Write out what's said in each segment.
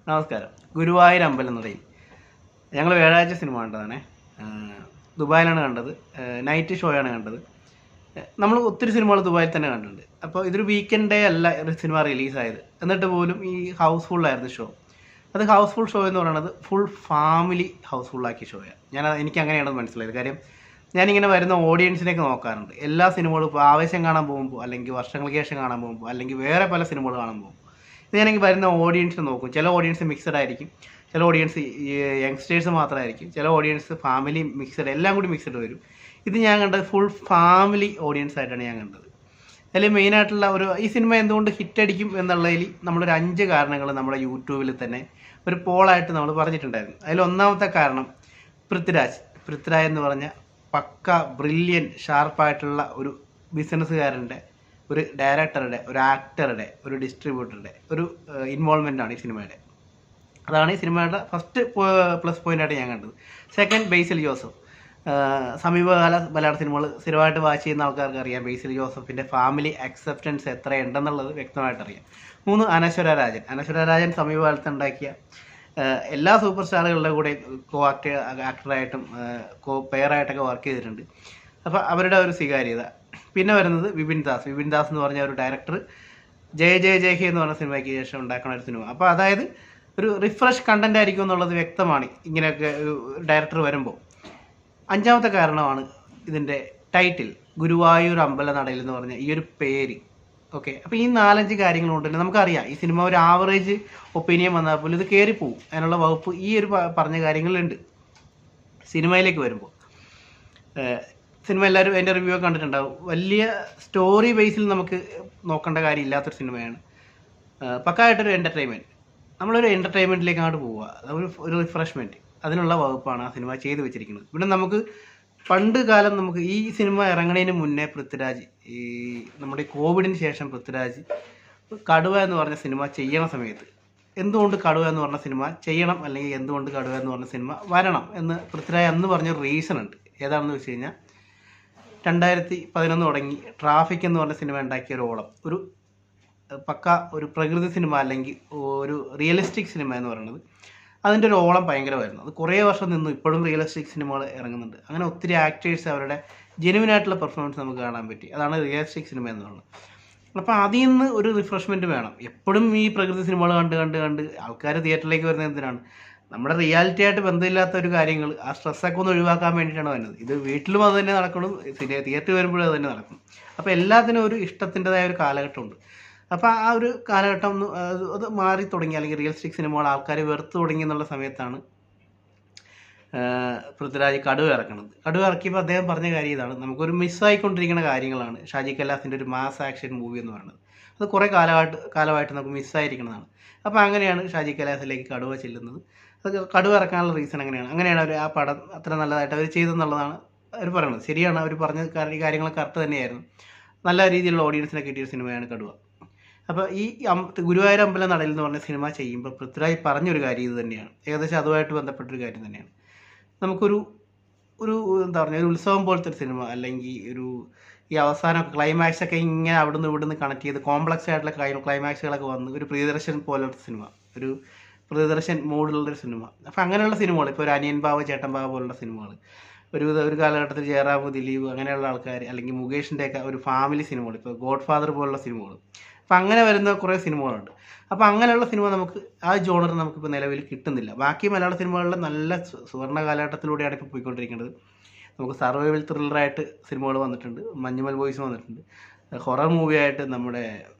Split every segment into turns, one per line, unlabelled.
നമസ്കാരം. ഗുരുവായൂർ അമ്പലം നടയിൽ ഞങ്ങൾ വ്യാഴാഴ്ച സിനിമ കണ്ടതാണേ. ദുബായിലാണ് കണ്ടത്. നൈറ്റ് ഷോയാണ് കണ്ടത്. നമ്മൾ ഒത്തിരി സിനിമകൾ ദുബായിൽ തന്നെ കണ്ടിട്ടുണ്ട്. അപ്പോൾ ഇതൊരു വീക്കെൻഡ് ഡേ അല്ല സിനിമ റിലീസായത്. എന്നിട്ട് പോലും ഈ ഹൗസ്ഫുള്ളായിരുന്നു ഷോ. അത് ഹൗസ്ഫുൾ ഷോ എന്ന് പറയുന്നത് ഫുൾ ഫാമിലി ഹൗസ്ഫുള്ളാക്കിയ ഷോയാണ്. എനിക്ക് അങ്ങനെയാണെന്ന് മനസ്സിലായത്. കാര്യം ഞാനിങ്ങനെ വരുന്ന ഓഡിയൻസിനെയൊക്കെ നോക്കാറുണ്ട്. എല്ലാ സിനിമകളും ഇപ്പോൾ ആവേശം കാണാൻ പോകുമ്പോൾ, അല്ലെങ്കിൽ വർഷങ്ങൾക്ക് ശേഷം കാണാൻ പോകുമ്പോൾ, അല്ലെങ്കിൽ വേറെ പല സിനിമകൾ കാണാൻ പോകുമ്പോൾ ഇത് ഞാനെങ്കിൽ വരുന്ന ഓഡിയൻസിനെ നോക്കും. ചില ഓഡിയൻസ് മിക്സഡ് ആയിരിക്കും, ചില ഓഡിയൻസ് യങ്സ്റ്റേഴ്സ് മാത്രമായിരിക്കും, ചില ഓഡിയൻസ് ഫാമിലി മിക്സഡ്, എല്ലാം കൂടി മിക്സഡ് വരും. ഇത് ഞാൻ കണ്ടത് ഫുൾ ഫാമിലി ഓഡിയൻസ് ആയിട്ടാണ് ഞാൻ കണ്ടത്. അതിൽ മെയിനായിട്ടുള്ള ഈ സിനിമ എന്തുകൊണ്ട് ഹിറ്റടിക്കും എന്നുള്ളതിൽ നമ്മളൊരു 5 കാരണങ്ങൾ നമ്മുടെ യൂട്യൂബിൽ തന്നെ ഒരു പോളായിട്ട് നമ്മൾ പറഞ്ഞിട്ടുണ്ടായിരുന്നു. അതിൽ ഒന്നാമത്തെ കാരണം പൃഥ്വിരാജ് എന്ന് പറഞ്ഞ പക്ക ബ്രില്യൻ ഷാർപ്പായിട്ടുള്ള ഒരു ബിസിനസ്സുകാരൻ്റെ, ഒരു ഡയറക്ടറുടെ, ഒരു ആക്ടറുടെ, ഒരു ഡിസ്ട്രിബ്യൂട്ടറുടെ ഒരു ഇൻവോൾവ്മെൻ്റാണ് ഈ സിനിമയുടെ. അതാണ് ഈ സിനിമയുടെ ഫസ്റ്റ് പ്ലസ് പോയിൻ്റായിട്ട് ഞാൻ കണ്ടത്. സെക്കൻഡ്, ബേസിൽ ജോസഫ്. സമീപകാല മലയാള സിനിമകൾ സ്ഥിരമായിട്ട് വാച്ച് ചെയ്യുന്ന ആൾക്കാർക്ക് അറിയാം ബേസിൽ ജോസഫിൻ്റെ ഫാമിലി അക്സെപ്റ്റൻസ് എത്രയുണ്ടെന്നുള്ളത് വ്യക്തമായിട്ടറിയാം. 3, അനശ്വര രാജൻ സമീപകാലത്ത് ഉണ്ടാക്കിയ എല്ലാ സൂപ്പർ സ്റ്റാറുകളുടെ കൂടെ ആക്ടറായിട്ടും പെയറായിട്ടൊക്കെ വർക്ക് ചെയ്തിട്ടുണ്ട്. അപ്പോൾ അവരുടെ ഒരു സ്വീകാര്യത. പിന്നെ വരുന്നത് വിപിൻ ദാസ് എന്ന് പറഞ്ഞ ഒരു ഡയറക്ടർ ജയ ഹേ എന്ന് പറഞ്ഞ സിനിമയ്ക്ക് ശേഷം ഉണ്ടാക്കുന്ന ഒരു സിനിമ. അപ്പോൾ അതായത് ഒരു റിഫ്രഷ് കണ്ടന്റ് ആയിരിക്കും എന്നുള്ളത് വ്യക്തമാണ് ഇങ്ങനെയൊക്കെ ഒരു ഡയറക്ടർ വരുമ്പോൾ. 5ാമത്തെ കാരണമാണ് ഇതിൻ്റെ ടൈറ്റിൽ, ഗുരുവായൂർ അമ്പലനടയിൽ എന്ന് പറഞ്ഞ ഈ ഒരു പേര്. ഓക്കെ, അപ്പോൾ ഈ 4-5 കാര്യങ്ങളുണ്ട് തന്നെ നമുക്കറിയാം ഈ സിനിമ ഒരു ആവറേജ് ഒപ്പീനിയൻ വന്നാൽ പോലും ഇത് കയറിപ്പോവും. അതിനുള്ള വകുപ്പ് ഈ ഒരു പറഞ്ഞ കാര്യങ്ങളുണ്ട്. സിനിമയിലേക്ക് വരുമ്പോൾ സിനിമ എല്ലാവരും അതിൻ്റെ റിവ്യൂ ഒക്കെ കണ്ടിട്ടുണ്ടാവും. വലിയ സ്റ്റോറി ബേസിൽ നമുക്ക് നോക്കേണ്ട കാര്യമില്ലാത്തൊരു സിനിമയാണ്. പക്കായിട്ടൊരു എൻ്റർടൈൻമെൻറ്റ്, നമ്മളൊരു എൻ്റർടൈൻമെൻറ്റിലേക്ക് അങ്ങോട്ട് പോവുക, ഒരു റിഫ്രഷ്മെൻറ്റ്, അതിനുള്ള വകുപ്പാണ് ആ സിനിമ ചെയ്തു വെച്ചിരിക്കുന്നത്. പിന്നെ നമുക്ക് പണ്ട് കാലം നമുക്ക് ഈ സിനിമ ഇറങ്ങുന്നതിന് മുന്നേ ഈ നമ്മുടെ കോവിഡിന് ശേഷം പൃഥ്വിരാജ് കടുവ എന്ന് പറഞ്ഞ സിനിമ ചെയ്യണ സമയത്ത് എന്തുകൊണ്ട് കടുവ എന്ന് പറഞ്ഞ സിനിമ ചെയ്യണം, അല്ലെങ്കിൽ എന്തുകൊണ്ട് കടുവ എന്ന് പറഞ്ഞ സിനിമ വരണം എന്ന് പൃഥ്വിരാജ് അന്ന് പറഞ്ഞ റീസൺ ഉണ്ട്. ഏതാണെന്ന് വെച്ച് കഴിഞ്ഞാൽ 2011 തുടങ്ങി ട്രാഫിക് എന്ന് പറഞ്ഞ സിനിമ ഉണ്ടാക്കിയ ഒരു പക്ക ഒരു പ്രകൃതി സിനിമ, അല്ലെങ്കിൽ ഒരു റിയലിസ്റ്റിക് സിനിമ എന്ന് പറയുന്നത് അതിൻ്റെ ഒരു ഓളം ഭയങ്കരമായിരുന്നു. അത് കുറേ വർഷം നിന്നു. ഇപ്പോഴും റിയലിസ്റ്റിക് സിനിമകൾ ഇറങ്ങുന്നുണ്ട്. അങ്ങനെ ഒത്തിരി ആക്ടേഴ്സ് അവരുടെ ജെനുവിനായിട്ടുള്ള പെർഫോമൻസ് നമുക്ക് കാണാൻ പറ്റി. അതാണ് റിയലിസ്റ്റിക് സിനിമ എന്നുള്ളത്. അപ്പോൾ അതിൽ നിന്ന് ഒരു റിഫ്രഷ്മെൻറ്റ് വേണം. എപ്പോഴും ഈ പ്രകൃതി സിനിമകൾ കണ്ട് ആൾക്കാർ തിയേറ്ററിലേക്ക് വരുന്നത് എന്തിനാണ്? നമ്മുടെ റിയാലിറ്റി ആയിട്ട് ബന്ധമില്ലാത്ത ഒരു കാര്യങ്ങൾ, ആ സ്ട്രെസ്സൊക്കെ ഒന്ന് ഒഴിവാക്കാൻ വേണ്ടിയിട്ടാണ് വരുന്നത്. ഇത് വീട്ടിലും അത് തന്നെ നടക്കണം, തിയേറ്ററിൽ വരുമ്പോഴും അത് തന്നെ നടക്കും. അപ്പോൾ എല്ലാത്തിനും ഒരു ഇഷ്ടത്തിൻ്റെതായ ഒരു കാലഘട്ടമുണ്ട്. അപ്പോൾ ആ ഒരു കാലഘട്ടം അത് മാറി തുടങ്ങി, അല്ലെങ്കിൽ റിയലിസ്റ്റിക് സിനിമകൾ ആൾക്കാർ വെറുത്ത് തുടങ്ങി എന്നുള്ള സമയത്താണ് പൃഥ്വിരാജ് കടുവ ഇറക്കിയപ്പോൾ അദ്ദേഹം പറഞ്ഞ കാര്യം ഇതാണ്: നമുക്കൊരു മിസ്സായിക്കൊണ്ടിരിക്കുന്ന കാര്യങ്ങളാണ് ഷാജി കൈലാസിൻ്റെ ഒരു മാസ് ആക്ഷൻ മൂവി എന്ന് പറയുന്നത്. അത് കുറേ കാലമായിട്ട് നമുക്ക് മിസ്സായിരിക്കുന്നതാണ്. അപ്പോൾ അങ്ങനെയാണ് ഷാജി കൈലാസിലേക്ക് കടുവ ചെല്ലുന്നത്. അത് കടുവ ഇറക്കാനുള്ള റീസൺ അങ്ങനെയാണ് അവർ ആ പടം അത്ര നല്ലതായിട്ട് അവർ ചെയ്തെന്നുള്ളതാണ് അവർ പറയുന്നത്. ശരിയാണ്, അവർ പറഞ്ഞ കാര്യങ്ങൾ കറക്റ്റ് തന്നെയായിരുന്നു. നല്ല രീതിയിലുള്ള ഓഡിയൻസിനെ കിട്ടിയ സിനിമയാണ് കടുവ. അപ്പോൾ ഈ ഗുരുവായൂർ അമ്പലം നടയിൽ എന്ന് പറഞ്ഞ സിനിമ ചെയ്യുമ്പോൾ പൃഥ്വിരാജ് പറഞ്ഞൊരു കാര്യം ഇത് തന്നെയാണ്. ഏകദേശം അതുമായിട്ട് ബന്ധപ്പെട്ടൊരു കാര്യം തന്നെയാണ്. നമുക്കൊരു എന്താ പറയുക, ഒരു ഉത്സവം പോലത്തെ ഒരു സിനിമ, അല്ലെങ്കിൽ ഈ അവസാനം ക്ലൈമാക്സ് ഒക്കെ ഇങ്ങനെ അവിടുന്ന് ഇവിടുന്ന് കണക്ട് ചെയ്ത് കോംപ്ലക്സ് ആയിട്ടുള്ള ക്ലൈമാക്സുകളൊക്കെ വന്ന് ഒരു പ്രിയദർശൻ പോലത്തെ സിനിമ, ഒരു പ്രിയദർശൻ മൂഡിലുള്ളൊരു സിനിമ. അപ്പോൾ അങ്ങനെയുള്ള സിനിമകൾ, ഇപ്പോൾ ഒരു അനിയൻ ബാവ ചേട്ടൻ ബാവ പോലുള്ള സിനിമകൾ, ഒരു കാലഘട്ടത്തിൽ ജയറാം, ദിലീപ്, അങ്ങനെയുള്ള ആൾക്കാർ, അല്ലെങ്കിൽ മുകേഷിൻ്റെയൊക്കെ ഒരു ഫാമിലി സിനിമകൾ, ഇപ്പോൾ ഗോഡ് ഫാദർ പോലുള്ള സിനിമകൾ. അപ്പം അങ്ങനെ വരുന്ന കുറേ സിനിമകളുണ്ട്. അപ്പോൾ അങ്ങനെയുള്ള സിനിമ നമുക്ക് ആ ജോണർ നമുക്കിപ്പോൾ നിലവിൽ കിട്ടുന്നില്ല. ബാക്കി മലയാള സിനിമകളിലെ നല്ല സുവർണ്ണ കാലഘട്ടത്തിലൂടെയാണ് ഇപ്പോൾ പോയിക്കൊണ്ടിരിക്കുന്നത്. നമുക്ക് സർവൈവൽ ത്രില്ലറായിട്ട് സിനിമകൾ വന്നിട്ടുണ്ട്, മഞ്ഞുമൽ ബോയ്സ് വന്നിട്ടുണ്ട്, ഹൊറർ മൂവിയായിട്ട് നമ്മുടെ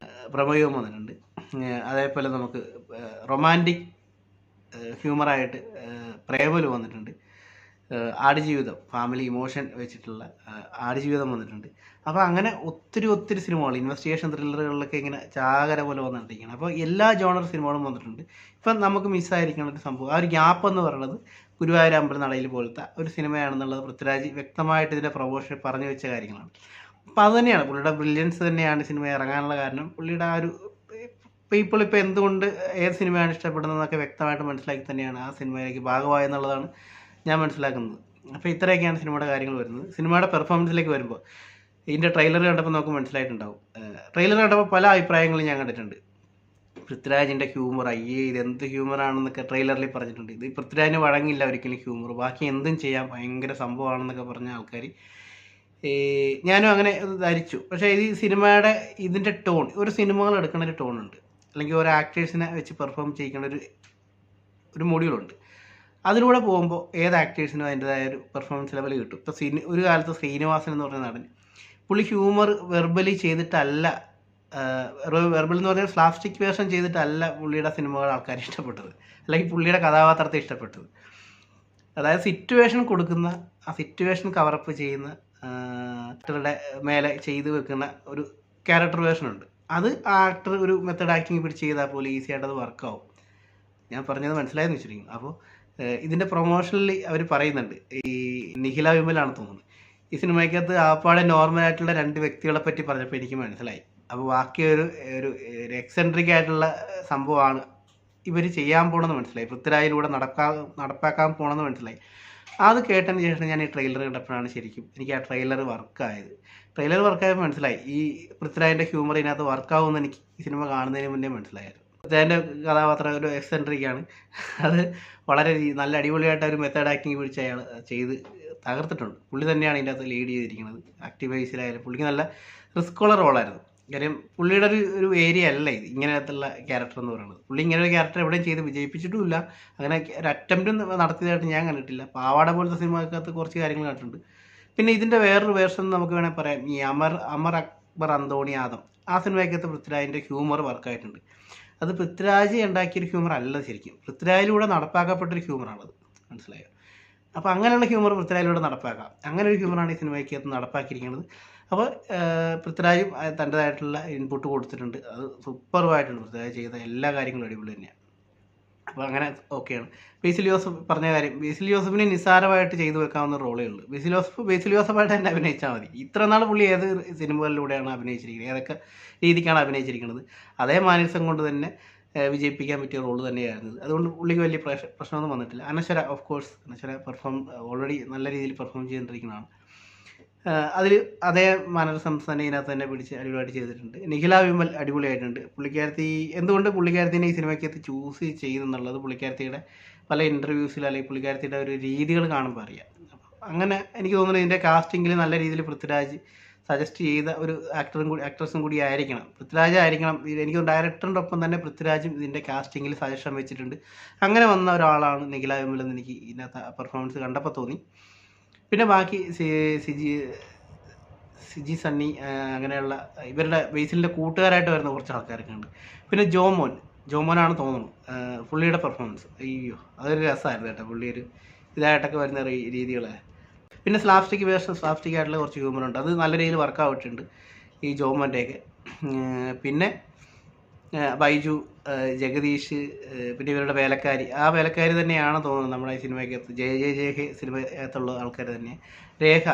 പ്രമേയവും വന്നിട്ടുണ്ട്. അതേപോലെ നമുക്ക് റൊമാൻറ്റിക് ഹ്യൂമറായിട്ട് പ്രേമലു വന്നിട്ടുണ്ട്. ആടുജീവിതം, ഫാമിലി ഇമോഷൻ വെച്ചിട്ടുള്ള ആടുജീവിതം വന്നിട്ടുണ്ട്. അപ്പോൾ അങ്ങനെ ഒത്തിരി സിനിമകൾ, ഇൻവെസ്റ്റിഗേഷൻ ത്രില്ലറുകളിലൊക്കെ ഇങ്ങനെ ചാകര പോലെ വന്നിട്ടിരിക്കുകയാണ്. അപ്പോൾ എല്ലാ ജോണർ സിനിമകളും വന്നിട്ടുണ്ട്. ഇപ്പം നമുക്ക് മിസ്സായിരിക്കുന്ന ഒരു സംഭവം, ആ ഒരു ഗ്യാപ്പ് എന്ന് പറയുന്നത് ഗുരുവായൂർ അമ്പലം നടയിൽ പോലത്തെ ഒരു സിനിമയാണെന്നുള്ളത് പൃഥ്വിരാജ് വ്യക്തമായിട്ട് ഇതിൻ്റെ പ്രൊമോഷൻ പറഞ്ഞു വെച്ച കാര്യങ്ങളാണ്. അപ്പോൾ അത് തന്നെയാണ് പുള്ളിയുടെ ബ്രില്യൻസ് തന്നെയാണ് സിനിമ ഇറങ്ങാനുള്ള കാരണം. പുള്ളിയുടെ ആ ഒരു ഇപ്പോൾ എന്തുകൊണ്ട് ഏത് സിനിമയാണ് ഇഷ്ടപ്പെടുന്നതെന്നൊക്കെ വ്യക്തമായിട്ട് മനസ്സിലാക്കി തന്നെയാണ് ആ സിനിമയിലേക്ക് ഭാഗമായെന്നുള്ളതാണ് ഞാൻ മനസ്സിലാക്കുന്നത്. അപ്പോൾ ഇത്രയൊക്കെയാണ് സിനിമയുടെ കാര്യങ്ങൾ വരുന്നത്. സിനിമയുടെ പെർഫോമൻസിലേക്ക് വരുമ്പോൾ ഇതിൻ്റെ ട്രെയിലർ കണ്ടപ്പോൾ നമുക്ക് മനസ്സിലായിട്ടുണ്ടാവും. ട്രെയിലർ കണ്ടപ്പോൾ പല അഭിപ്രായങ്ങളും ഞാൻ കണ്ടിട്ടുണ്ട്. പൃഥ്വിരാജിൻ്റെ ഹ്യൂമർ, അയ്യേ ഇതെന്ത് ഹ്യൂമറാണെന്നൊക്കെ ട്രെയിലറിൽ പറഞ്ഞിട്ടുണ്ട്. ഇത് പൃഥ്വിരാജിന് വഴങ്ങില്ല ഒരിക്കലും ഹ്യൂമർ, ബാക്കി എന്തും ചെയ്യാൻ ഭയങ്കര സംഭവമാണെന്നൊക്കെ പറഞ്ഞ ആൾക്കാർ ഞാനും അങ്ങനെ ധരിച്ചു. പക്ഷേ ഈ സിനിമയുടെ ഇതിൻ്റെ ടോൺ, ഒരു സിനിമകൾ എടുക്കുന്ന ഒരു ടോണുണ്ട്, അല്ലെങ്കിൽ ഒരു ആക്ടേഴ്സിനെ വെച്ച് പെർഫോം ചെയ്യിക്കേണ്ട ഒരു മൊഡ്യൂളുണ്ട്. അതിലൂടെ പോകുമ്പോൾ ഏത് ആക്ടേഴ്സിനും അതിൻ്റെതായ ഒരു പെർഫോമൻസ് ലെവൽ കിട്ടും. ഇപ്പോൾ ഒരു കാലത്ത് ശ്രീനിവാസൻ എന്ന് പറഞ്ഞ നടൻ, പുള്ളി ഹ്യൂമർ വെർബലി ചെയ്തിട്ടല്ല, വെർബൽ എന്ന് പറഞ്ഞാൽ സ്ലാപ്സ്റ്റിക് വേർഷൻ ചെയ്തിട്ടല്ല പുള്ളിയുടെ സിനിമകൾ ആൾക്കാർ ഇഷ്ടപ്പെട്ടത്, അല്ലെങ്കിൽ പുള്ളിയുടെ കഥാപാത്രത്തെ ഇഷ്ടപ്പെട്ടത്. അതായത് സിറ്റുവേഷൻ കൊടുക്കുന്ന, ആ സിറ്റുവേഷൻ കവറപ്പ് ചെയ്യുന്ന ആക്ടറുടെ മേലെ ചെയ്ത് വെക്കുന്ന ഒരു ക്യാരക്ടർ വേർഷൻ ഉണ്ട്. അത് ആ ആക്ടർ ഒരു മെത്തഡ് ആക്ടിങ് പിടിച്ച് ചെയ്താൽ പോലും ഈസി ആയിട്ട് അത് വർക്കാവും. ഞാൻ പറഞ്ഞത് മനസ്സിലായെന്ന് വെച്ചിരിക്കും. അപ്പോൾ ഇതിൻ്റെ പ്രൊമോഷനിൽ അവർ പറയുന്നുണ്ട്, ഈ നിഖില വിമലാണ് തോന്നുന്നത്, ഈ സിനിമയ്ക്കകത്ത് ആപ്പാടെ നോർമലായിട്ടുള്ള 2 വ്യക്തികളെ പറ്റി പറഞ്ഞപ്പോൾ എനിക്ക് മനസ്സിലായി. അപ്പോൾ ബാക്കി ഒരു എക്സെൻട്രിക് ആയിട്ടുള്ള സംഭവമാണ് ഇവർ ചെയ്യാൻ പോകണമെന്ന് മനസ്സിലായി, പൃഥ്വിരാജിലൂടെ നടപ്പാക്കാൻ പോകണമെന്ന് മനസ്സിലായി. അത് കേട്ടതിന് ശേഷം ഞാൻ ഈ ട്രെയിലർ കണ്ടപ്പോഴാണ് ശരിക്കും എനിക്ക് ആ ട്രെയിലർ വർക്കായത്. ട്രെയിലർ വർക്കായപ്പോൾ മനസ്സിലായി ഈ പൃഥ്വിരാജിൻ്റെ ഹ്യൂമർ ഇതിനകത്ത് വർക്കാവുമെന്ന് എനിക്ക് ഈ സിനിമ കാണുന്നതിന് മുന്നേ മനസ്സിലായിരുന്നു. പൃഥ്വിരാജിൻ്റെ കഥാപാത്രം ഒരു എക്സെൻട്രിക്കാണ്, അത് വളരെ നല്ല അടിപൊളിയായിട്ട് ഒരു മെത്തേഡ് ആക്ടിങ് പിടിച്ച് അയാൾ ചെയ്ത് തകർത്തിട്ടുണ്ട്. പുള്ളി തന്നെയാണ് ഇതിൻ്റെ അകത്ത് ലീഡ് ചെയ്തിരിക്കുന്നത്. ആക്റ്റീവ് വൈസിലായാലും പുള്ളിക്ക് നല്ല റിസ്ക്കുള്ള റോളായിരുന്നു. കാര്യം പുള്ളിയുടെ ഒരു ഏരിയ അല്ല ഇത്, ഇങ്ങനത്തുള്ള ക്യാരക്ടർ എന്ന് പറയുന്നത്. പുള്ളി ഇങ്ങനെ ഒരു ക്യാരക്ടർ എവിടെയും ചെയ്ത് വിജയിപ്പിച്ചിട്ടുമില്ല, അങ്ങനെ ഒരു അറ്റംപ്റ്റും നടത്തിയതായിട്ട് ഞാൻ കണ്ടിട്ടില്ല. പാവാട പോലത്തെ സിനിമക്കകത്ത് കുറച്ച് കാര്യങ്ങൾ കണ്ടിട്ടുണ്ട്. പിന്നെ ഇതിൻ്റെ വേറൊരു വേർഷൻ നമുക്ക് വേണമെങ്കിൽ പറയാം, ഈ അമർ അക്ബർ അന്തോണി ആദം, ആ സിനിമയ്ക്കകത്ത് പൃഥ്വിരാജിൻ്റെ ഹ്യൂമർ വർക്കായിട്ടുണ്ട്. അത് പൃഥ്വിരാജ് ഉണ്ടാക്കിയൊരു ഹ്യൂമർ അല്ല, ശരിക്കും പൃഥ്വിരാജിലൂടെ നടപ്പാക്കപ്പെട്ടൊരു ഹ്യൂമറാണത്, മനസ്സിലായോ? അപ്പോൾ അങ്ങനെയുള്ള ഹ്യൂമർ പൃഥ്വിരാജിലൂടെ നടപ്പാക്കാം. അങ്ങനെ ഒരു ഹ്യൂമറാണ് ഈ സിനിമയ്ക്കകത്ത് നടപ്പാക്കിയിരിക്കുന്നത്. അപ്പോൾ പൃഥ്വിരാജും തൻ്റെതായിട്ടുള്ള ഇൻപുട്ട് കൊടുത്തിട്ടുണ്ട്. അത് സൂപ്പർവായിട്ടുണ്ട്. പൃഥ്വിരാജ് ചെയ്ത എല്ലാ കാര്യങ്ങളും അടിപൊളി തന്നെയാണ്. അപ്പോൾ അങ്ങനെ ഓക്കെയാണ്. ബേസിൽ ജോസഫ് പറഞ്ഞ കാര്യം, ബേസിൽ ജോസഫിന് നിസ്സാരമായിട്ട് ചെയ്തു വെക്കാവുന്ന റോളേ ഉള്ളൂ. ബേസിൽ ജോസഫായിട്ട് തന്നെ അഭിനയിച്ചാൽ മതി. ഇത്ര നാൾ പുള്ളി ഏത് സിനിമകളിലൂടെയാണ് അഭിനയിച്ചിരിക്കുന്നത്, ഏതൊക്കെ രീതിക്കാണ് അഭിനയിച്ചിരിക്കുന്നത്, അതേ മാനസം കൊണ്ട് തന്നെ വിജയിപ്പിക്കാൻ പറ്റിയ റോള് തന്നെയായിരുന്നു. അതുകൊണ്ട് പുള്ളിക്ക് വലിയ പ്രശ്നമൊന്നും വന്നിട്ടില്ല. അനശ്വര ഓഫ് കോഴ്സ്, അനശ്വര ഓൾറെഡി നല്ല രീതിയിൽ പെർഫോം ചെയ്തുകൊണ്ടിരിക്കുന്നതാണ്. അതിൽ അതേ മാനറിസംസ് തന്നെ ഇതിനകത്ത് തന്നെ പിടിച്ച് അടിപൊളിയായിട്ട് ചെയ്തിട്ടുണ്ട്. നിഖില വിമൽ അടിപൊളിയായിട്ടുണ്ട്. പുള്ളിക്കാരത്തി എന്തുകൊണ്ട് പുള്ളിക്കാരത്തിനെ ഈ സിനിമയ്ക്കകത്ത് ചൂസ് ചെയ്യുന്നുള്ളത് പുള്ളിക്കാരത്തിയുടെ പല ഇൻ്റർവ്യൂസിൽ അല്ലെങ്കിൽ പുള്ളിക്കാരത്തിയുടെ ഒരു രീതികൾ കാണുമ്പോൾ അറിയാം. അങ്ങനെ എനിക്ക് തോന്നുന്നത് ഇതിൻ്റെ കാസ്റ്റിങ്ങിൽ നല്ല രീതിയിൽ പൃഥ്വിരാജ് സജസ്റ്റ് ചെയ്ത ഒരു ആക്ട്രസും കൂടി ആയിരിക്കണം, പൃഥ്വിരാജ് ആയിരിക്കണം. എനിക്ക് ഡയറക്ടറിൻ്റെ ഒപ്പം തന്നെ പൃഥ്വിരാജും ഇതിൻ്റെ കാസ്റ്റിങ്ങിൽ സജഷൻ വെച്ചിട്ടുണ്ട്. അങ്ങനെ വന്ന ഒരാളാണ് നിഖില വിമൽ എന്ന് എനിക്ക് ഇതിനകത്ത് പെർഫോമൻസ് കണ്ടപ്പോൾ തോന്നി. പിന്നെ ബാക്കി സിജി സണ്ണി, അങ്ങനെയുള്ള ഇവരുടെ ബേസിലിൻ്റെ കൂട്ടുകാരായിട്ട് വരുന്ന കുറച്ച് ആൾക്കാരൊക്കെ ഉണ്ട്. പിന്നെ ജോമോനാണ് തോന്നുന്നു പുള്ളിയുടെ പെർഫോമൻസ്, അയ്യോ അതൊരു രസമായിരുന്നു കേട്ടോ. പുള്ളി ഒരു ഇതായിട്ടൊക്കെ വരുന്ന രീതികളെ. പിന്നെ സ്ലാപ്സ്റ്റിക് ആയിട്ടുള്ള കുറച്ച് ഹ്യൂമറുണ്ട്, അത് നല്ല രീതിയിൽ വർക്കായിട്ടുണ്ട് ഈ ജോമോൻ്റെയൊക്കെ. പിന്നെ ബൈജു, ജഗദീഷ്, പിന്നെ ഇവരുടെ വേലക്കാരി, ആ വേലക്കാരി തന്നെയാണ് തോന്നുന്നത് നമ്മുടെ ഈ സിനിമയ്ക്കകത്ത് ജയ സിനിമയ്ക്കകത്തുള്ള ആൾക്കാർ തന്നെ. രേഖ,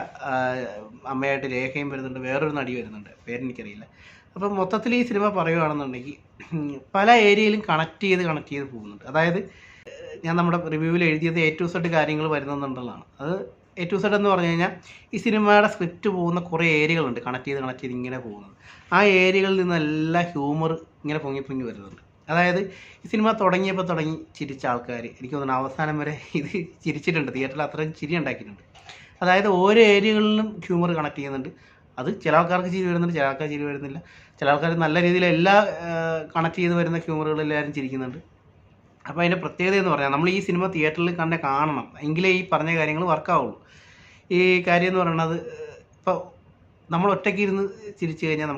അമ്മയായിട്ട് രേഖയും വരുന്നുണ്ട്, വേറൊരു നടി വരുന്നുണ്ട്, പേരെനിക്കറിയില്ല. അപ്പം മൊത്തത്തിൽ ഈ സിനിമ പറയുകയാണെന്നുണ്ടെങ്കിൽ പല ഏരിയയിലും കണക്ട് ചെയ്ത് പോകുന്നുണ്ട്. അതായത് ഞാൻ നമ്മുടെ റിവ്യൂവിൽ എഴുതിയത് A to Z കാര്യങ്ങൾ വരുന്നുണ്ടെന്നുള്ളതാണ്. അത് A to Z എന്ന് പറഞ്ഞു കഴിഞ്ഞാൽ ഈ സിനിമയുടെ സ്ക്രിപ്റ്റ് പോകുന്ന കുറേ ഏരിയകളുണ്ട്, കണക്ട് ചെയ്ത് ഇങ്ങനെ പോകുന്നത്. ആ ഏരിയകളിൽ നിന്നെല്ലാം ഹ്യൂമർ ഇങ്ങനെ പൊങ്ങി വരുന്നുണ്ട്. അതായത് ഈ സിനിമ തുടങ്ങി ചിരിച്ച ആൾക്കാർ എനിക്ക് തോന്നുന്നു അവസാനം വരെ ഇത് ചിരിച്ചിട്ടുണ്ട്, തിയേറ്ററിൽ അത്രയും ചിരി ഉണ്ടാക്കിയിട്ടുണ്ട്. അതായത് ഓരോ ഏരിയകളിലും ഹ്യൂമർ കണക്ട് ചെയ്യുന്നുണ്ട്. അത് ചില ആൾക്കാർക്ക് ചിരി വരുന്നുണ്ട്, ചില ആൾക്കാർ ചിരി വരുന്നില്ല. ചില ആൾക്കാർ നല്ല രീതിയിൽ എല്ലാ കണക്ട് ചെയ്ത് വരുന്ന ഹ്യൂമറുകളെല്ലാവരും ചിരിക്കുന്നുണ്ട്. അപ്പോൾ അതിൻ്റെ പ്രത്യേകത എന്ന് പറഞ്ഞാൽ നമ്മൾ ഈ സിനിമ തിയേറ്ററിൽ കാണണം, എങ്കിലേ ഈ പറഞ്ഞ കാര്യങ്ങൾ വർക്കാവുള്ളൂ. ഈ കാര്യം എന്ന് പറയുന്നത്, ഇപ്പോൾ നമ്മൾ ഒറ്റയ്ക്ക് ഇരുന്ന് ചിരിച്ചു കഴിഞ്ഞാൽ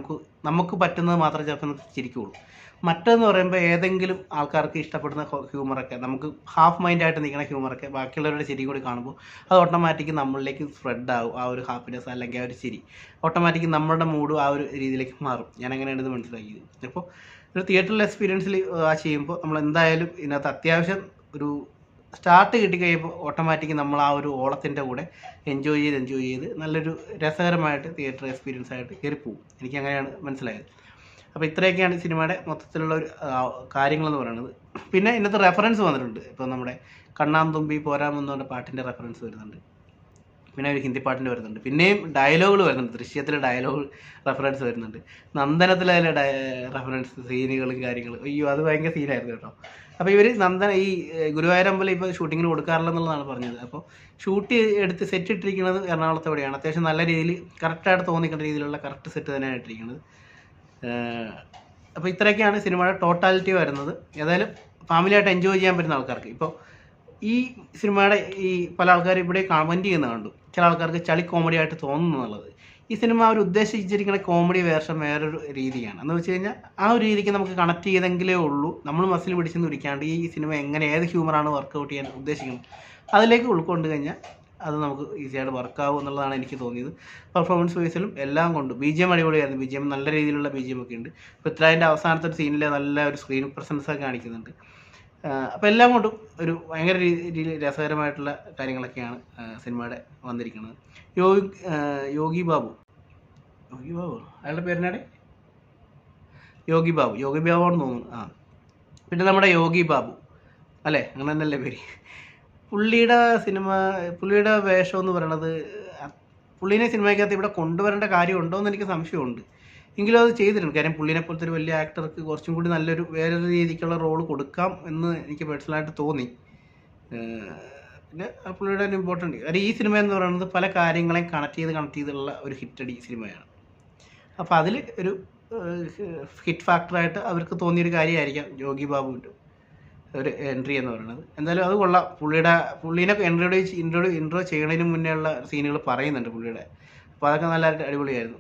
നമുക്ക് പറ്റുന്നത് മാത്രമേ ചിലപ്പോൾ ചിരിക്കുകയുള്ളൂ. മറ്റെന്ന് പറയുമ്പോൾ ഏതെങ്കിലും ആൾക്കാർക്ക് ഇഷ്ടപ്പെടുന്ന ഹ്യൂമറൊക്കെ, നമുക്ക് ഹാഫ് മൈൻഡായിട്ട് നിൽക്കുന്ന ഹ്യൂമറൊക്കെ ബാക്കിയുള്ളവരുടെ ചിരി കൂടി കാണുമ്പോൾ അത് ഓട്ടോമാറ്റിക് നമ്മളിലേക്ക് സ്പ്രെഡ് ആവും. ആ ഒരു ഹാപ്പിനെസ് അല്ലെങ്കിൽ ആ ഒരു ചിരി ഓട്ടോമാറ്റിക് നമ്മളുടെ മൂഡ് ആ ഒരു രീതിയിലേക്ക് മാറും. ഞാൻ അങ്ങനെയാണ് ഇത് മനസ്സിലാക്കിയത്. അപ്പോൾ ഒരു തിയേറ്ററിൽ എക്സ്പീരിയൻസിൽ വാച്ച് ചെയ്യുമ്പോൾ നമ്മൾ എന്തായാലും ഇതിനകത്ത് അത്യാവശ്യം ഒരു സ്റ്റാർട്ട് കിട്ടിക്കഴിയുമ്പോൾ ഓട്ടോമാറ്റിക് നമ്മൾ ആ ഒരു ഓളത്തിൻ്റെ കൂടെ എൻജോയ് ചെയ്ത് നല്ലൊരു രസകരമായിട്ട് തിയേറ്റർ എക്സ്പീരിയൻസ് ആയിട്ട് കയറിപ്പോവും. എനിക്ക് അങ്ങനെയാണ് മനസ്സിലായത്. അപ്പോൾ ഇത്രയൊക്കെയാണ് സിനിമയുടെ മൊത്തത്തിലുള്ള ഒരു കാര്യങ്ങളെന്ന് പറയുന്നത്. പിന്നെ ഇന്നത്തെ റെഫറൻസ് വന്നിട്ടുണ്ട്. ഇപ്പോൾ നമ്മുടെ കണ്ണാം തുമ്പി പോരാമെന്ന് പറഞ്ഞ പാട്ടിൻ്റെ റെഫറൻസ് വരുന്നുണ്ട്. പിന്നെ ഒരു ഹിന്ദി പാട്ടിൻ്റെ വരുന്നുണ്ട്, പിന്നെയും ഡയലോഗുകൾ വരുന്നുണ്ട്, ദൃശ്യത്തിലെ ഡയലോഗ് റെഫറൻസ് വരുന്നുണ്ട്, നന്ദനത്തിലെ അതിലെ റെഫറൻസ് സീനുകളും കാര്യങ്ങളും. അയ്യോ അത് ഭയങ്കര സീനായിരുന്നു കേട്ടോ. അപ്പോൾ ഇവർ ഈ ഗുരുവായൂർ അമ്പലം ഇപ്പോൾ ഷൂട്ടിങ്ങിന് കൊടുക്കാറില്ലെന്നുള്ളതാണ് പറഞ്ഞത്. അപ്പോൾ ഷൂട്ട് എടുത്ത് സെറ്റ് ഇട്ടിരിക്കുന്നത് എറണാകുളത്ത് എവിടെയാണ്, അത്യാവശ്യം നല്ല രീതിയിൽ കറക്റ്റായിട്ട് തോന്നിക്കുന്ന രീതിയിലുള്ള കറക്റ്റ് സെറ്റ് തന്നെയാണ് ഇട്ടിരിക്കുന്നത്. അപ്പോൾ ഇത്രയൊക്കെയാണ് സിനിമയുടെ ടോട്ടാലിറ്റി വരുന്നത്. ഏതായാലും ഫാമിലിയായിട്ട് എൻജോയ് ചെയ്യാൻ പറ്റുന്ന ആൾക്കാർക്ക്. ഇപ്പോൾ ഈ സിനിമയുടെ പല ആൾക്കാർ ഇവിടെ കമൻറ്റ് ചെയ്യുന്ന കണ്ടു, ചില ആൾക്കാർക്ക് ചളി കോമഡി ആയിട്ട് തോന്നുന്നു എന്നുള്ളത്. ഈ സിനിമ അവർ ഉദ്ദേശിച്ചിരിക്കുന്ന കോമഡി വേർഷൻ വേറൊരു രീതിയാണ്. എന്ന് വെച്ച് കഴിഞ്ഞാൽ ആ ഒരു രീതിക്ക് നമുക്ക് കണക്ട് ചെയ്തെങ്കിലേ ഉള്ളൂ നമ്മൾ മസിൽ പിടിച്ചെന്ന് ഇരിക്കാണ്ട് ഈ സിനിമ എങ്ങനെ ഏത് ഹ്യൂമറാണ് വർക്കൗട്ട് ചെയ്യാൻ ഉദ്ദേശിക്കുന്നത് അതിലേക്ക് ഉൾക്കൊണ്ട് കഴിഞ്ഞാൽ അത് നമുക്ക് ഈസിയായിട്ട് വർക്കാവും എന്നുള്ളതാണ് എനിക്ക് തോന്നിയത്. പെർഫോമൻസ് വൈസിലും എല്ലാം കൊണ്ടും BGM അടിപൊളിയായിരുന്നു. BGM നല്ല രീതിയിലുള്ള BGM ഒക്കെ ഉണ്ട്. പൃഥ്വിരാജിൻ്റെ അവസാനത്തെ ഒരു സീനിൽ നല്ല ഒരു സ്ക്രീൻ പ്രസൻസ് ഒക്കെ കാണിക്കുന്നുണ്ട്. അപ്പോൾ എല്ലാം കൊണ്ടും ഒരു ഭയങ്കര രീതിയിൽ രസകരമായിട്ടുള്ള കാര്യങ്ങളൊക്കെയാണ് സിനിമയുടെ വന്നിരിക്കുന്നത്. യോഗി ബാബു അയാളുടെ പേരിനാടെ യോഗി ബാബു ആണെന്ന് തോന്നുന്നു. പിന്നെ നമ്മുടെ യോഗി ബാബു അല്ലേ, അങ്ങനെ തന്നെയല്ലേ പേര്. പുള്ളിയുടെ വേഷം എന്ന് പറയണത് പുള്ളീനെ സിനിമയ്ക്കകത്ത് ഇവിടെ കൊണ്ടുവരേണ്ട കാര്യമുണ്ടോ എന്ന് എനിക്ക് സംശയമുണ്ട്. എങ്കിലും അത് ചെയ്തിട്ടുണ്ട്. കാര്യം പുള്ളിനെ പോലത്തെ ഒരു വലിയ ആക്ടർക്ക് കുറച്ചും കൂടി വേറൊരു രീതിക്കുള്ള റോൾ കൊടുക്കാം എന്ന് എനിക്ക് പേഴ്സണലായിട്ട് തോന്നി. പിന്നെ പുള്ളിയുടെ ഒരു ഇമ്പോർട്ടൻ്റ് കാര്യം ഈ സിനിമ എന്ന് പറയുന്നത് പല കാര്യങ്ങളെയും കണക്ട് ചെയ്തുള്ള ഒരു ഹിറ്റടി സിനിമയാണ്. അപ്പോൾ അതിൽ ഒരു ഹിറ്റ് ഫാക്ടറായിട്ട് അവർക്ക് തോന്നിയൊരു കാര്യമായിരിക്കാം യോഗി ബാബുവിൻ്റെ ഒരു എൻട്രി എന്ന് പറയുന്നത്. എന്തായാലും അത് കൊള്ളാം. പുള്ളീനെ ഇൻട്രോ ചെയ്യണതിന് മുന്നേ ഉള്ള സീനുകൾ പറയുന്നുണ്ട് പുള്ളിയുടെ. അപ്പോൾ അതൊക്കെ നല്ല അടിപൊളിയായിരുന്നു.